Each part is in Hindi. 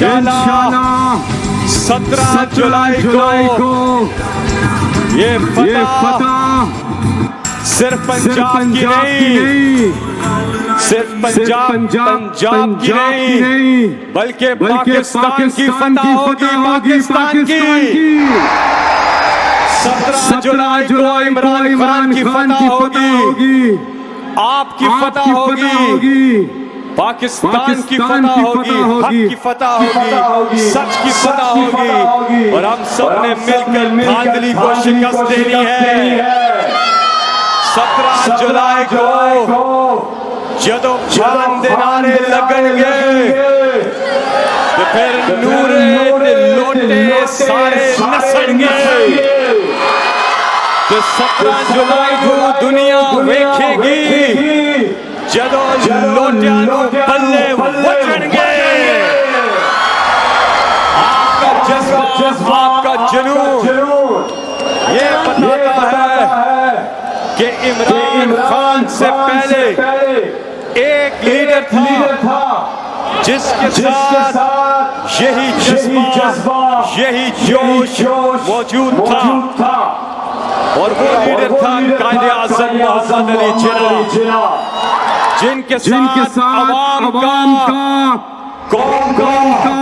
इंशाल्लाह 17 जुलाई को ये फतह सिर्फ पंजाब की नहीं, सिर्फ पंजाब की नहीं, बल्कि पाकिस्तान की फतह होगी, पाकिस्तान की। 17 जुलाई को इमरान खान की फतह होगी, आपकी फतह होगी, पाकिस्तान की फतह होगी, हक की फतह होगी, सच की फतह होगी, और हम सब ने मिलकर धांधली को शिकस्त देनी है। 17 जुलाई को जदों जान दे नारे लगणगे ते फिर नूरे ते लोटे सारे नसणगे। तो 17 जुलाई को दुनिया वेखेगी जदों लोटियां नूं बल्ले वजणगे। आपका जज्बा, आपका जुनून ये बताता है कि इमरान खान से पहले एक लीडर था जिसके साथ यही जज्बा, यही जोश मौजूद था, और वो लीडर था कायदे आज़म मोहम्मद अली जिन्ना, जिनके साथ अवाम का, कौम का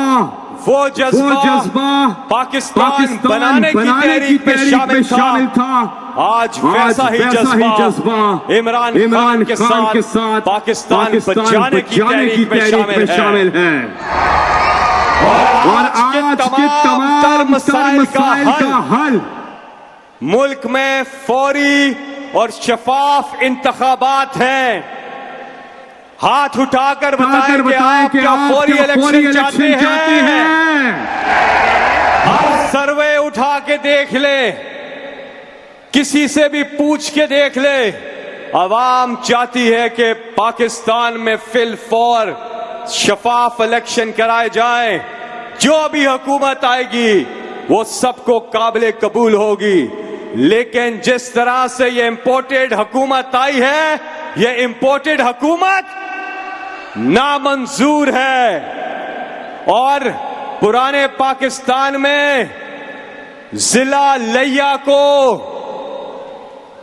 वो जज्बा पाकिस्तान बनाने की तहरीक में शामिल था। आज वैसा ही जज्बा इमरान खान के साथ पाकिस्तान बचाने की तहरीक में शामिल है। और आज के तमाम मसाइल का हल मुल्क में फौरी और शफाफ इंतखाबात हैं। हाथ उठाकर बताएं कि आप क्या फौरी इलेक्शन चाहते हैं? हर सर्वे उठा के देख ले, किसी से भी पूछ के देख ले, अवाम चाहती है कि पाकिस्तान में फिल फौर शफाफ इलेक्शन कराए जाएं। जो भी हुकूमत आएगी वो सबको काबिल कबूल होगी, लेकिन जिस तरह से ये इंपोर्टेड हुकूमत आई है, ये इंपोर्टेड हुकूमत नामंजूर है। और पुराने पाकिस्तान में जिला लिया को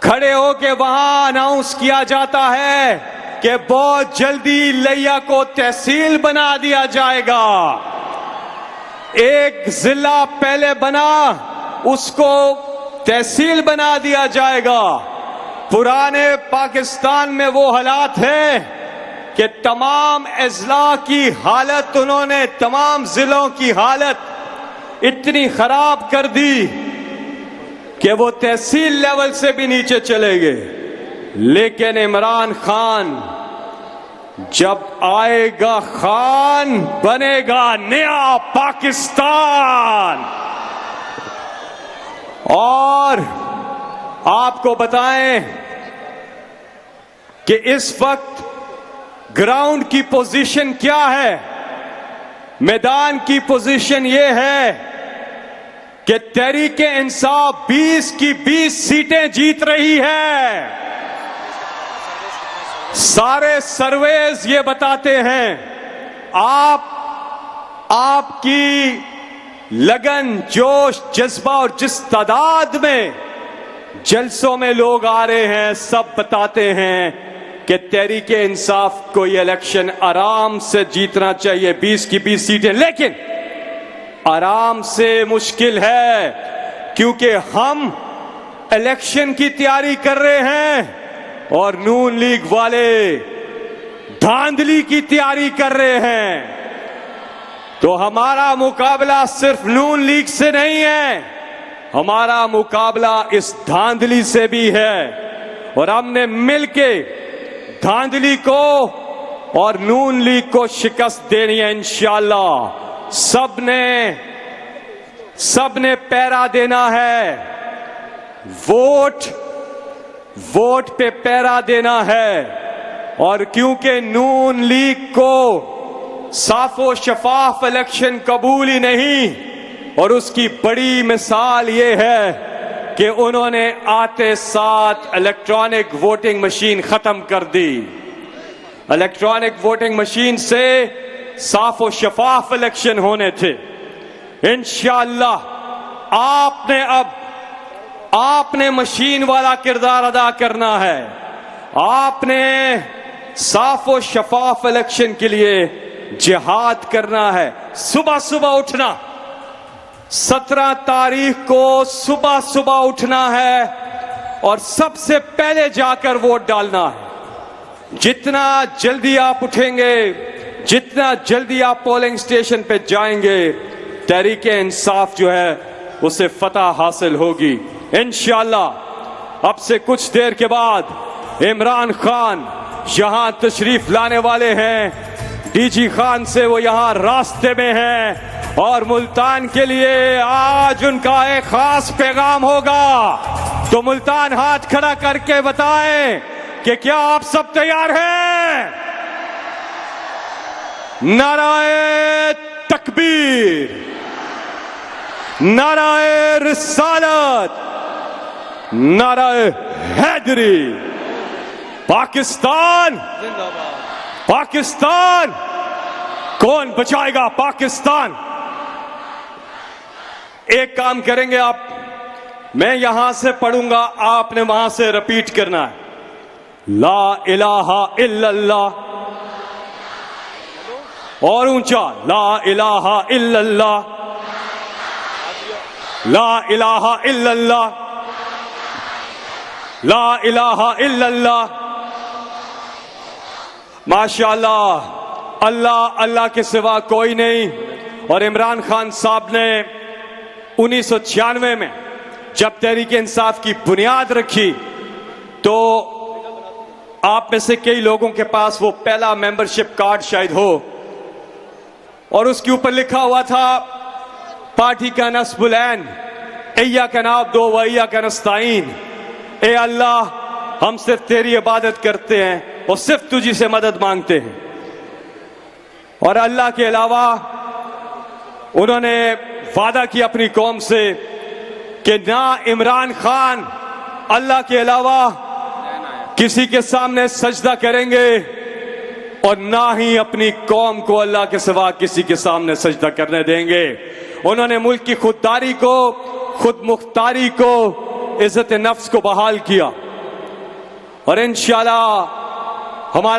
खड़े होके वहां अनाउंस किया जाता है कि बहुत जल्दी लिया को तहसील बना दिया जाएगा। एक जिला पहले बना, उसको तहसील बना दिया जाएगा। पुराने पाकिस्तान में वो हालात है कि तमाम अजला की हालत उन्होंने, तमाम जिलों की हालत इतनी खराब कर दी कि वो तहसील लेवल से भी नीचे चले गए। लेकिन इमरान खान जब आएगा, खान बनेगा नया पाकिस्तान। और आपको बताएं कि इस वक्त ग्राउंड की पोजीशन क्या है। मैदान की पोजीशन यह है कि तहरीके इंसाफ 20 की 20 सीटें जीत रही है। सारे सर्वेज ये बताते हैं, आपकी लगन, जोश, जज्बा और जिस तादाद में जलसों में लोग आ रहे हैं, सब बताते हैं कि तहरीके इंसाफ को ये इलेक्शन आराम से जीतना चाहिए, 20 की 20 सीटें। लेकिन आराम से मुश्किल है, क्योंकि हम इलेक्शन की तैयारी कर रहे हैं और नून लीग वाले धांधली की तैयारी कर रहे हैं। तो हमारा मुकाबला सिर्फ नून लीग से नहीं है, हमारा मुकाबला इस धांधली से भी है। और हमने मिलके धांधली को और नून लीग को शिकस्त देनी है इंशाअल्लाह। सबने पहरा देना है, वोट पे पहरा देना है। और क्योंकि नून लीग को साफो शफाफ इलेक्शन कबूल ही नहीं, और उसकी बड़ी मिसाल ये है कि उन्होंने आते साथ इलेक्ट्रॉनिक वोटिंग मशीन खत्म कर दी। इलेक्ट्रॉनिक वोटिंग मशीन से साफ और शफाफ इलेक्शन होने थे। इंशाअल्लाह आपने मशीन वाला किरदार अदा करना है। आपने साफ और शफाफ इलेक्शन के लिए जिहाद करना है। सुबह सुबह उठना, 17 तारीख को सुबह सुबह उठना है और सबसे पहले जाकर वोट डालना है। जितना जल्दी आप उठेंगे, जितना जल्दी आप पोलिंग स्टेशन पे जाएंगे, तहरीके इंसाफ जो है उसे फतह हासिल होगी इंशाअल्लाह। अब से कुछ देर के बाद इमरान खान यहां तशरीफ लाने वाले हैं। डीजी खान से वो यहां रास्ते में हैं और मुल्तान के लिए आज उनका एक खास पैगाम होगा। तो मुल्तान हाथ खड़ा करके बताएं कि क्या आप सब तैयार हैं? नाराए तकबीर, नाराए रिसालत, नाराए हैदरी। पाकिस्तान जिंदाबाद, पाकिस्तान, कौन बचाएगा पाकिस्तान? एक काम करेंगे आप, मैं यहां से पढ़ूंगा, आपने वहां से रिपीट करना है। ला इलाहा इल्लल्लाह, और ऊंचा, ला इलाहा इल्लल्लाह, ला इलाहा इल्लल्लाह, ला इलाहा इल्लल्लाह। माशाअल्लाह, अल्लाह अल्लाह के सिवा कोई नहीं। और इमरान खान साहब ने 1996 में जब तहरीक इंसाफ की बुनियाद रखी तो आप में से कई लोगों के पास वो पहला मेंबरशिप कार्ड शायद हो, और उसके ऊपर लिखा हुआ था पार्टी का नस्बुलैन, इय्या का नाब दो वैया का नस्ताइन। ए अल्लाह, हम सिर्फ तेरी इबादत करते हैं और सिर्फ तुझी से मदद मांगते हैं, और अल्लाह के अलावा उन्होंने वादा किया अपनी कौम से कि ना इमरान खान अल्लाह के अलावा किसी के सामने सजदा करेंगे और ना ही अपनी कौम को अल्लाह के सिवा किसी के सामने सजदा करने देंगे। उन्होंने मुल्क की खुददारी को, खुद मुख्तारी को, इज्जत नफ्स को बहाल किया, और इंशाअल्लाह हमारा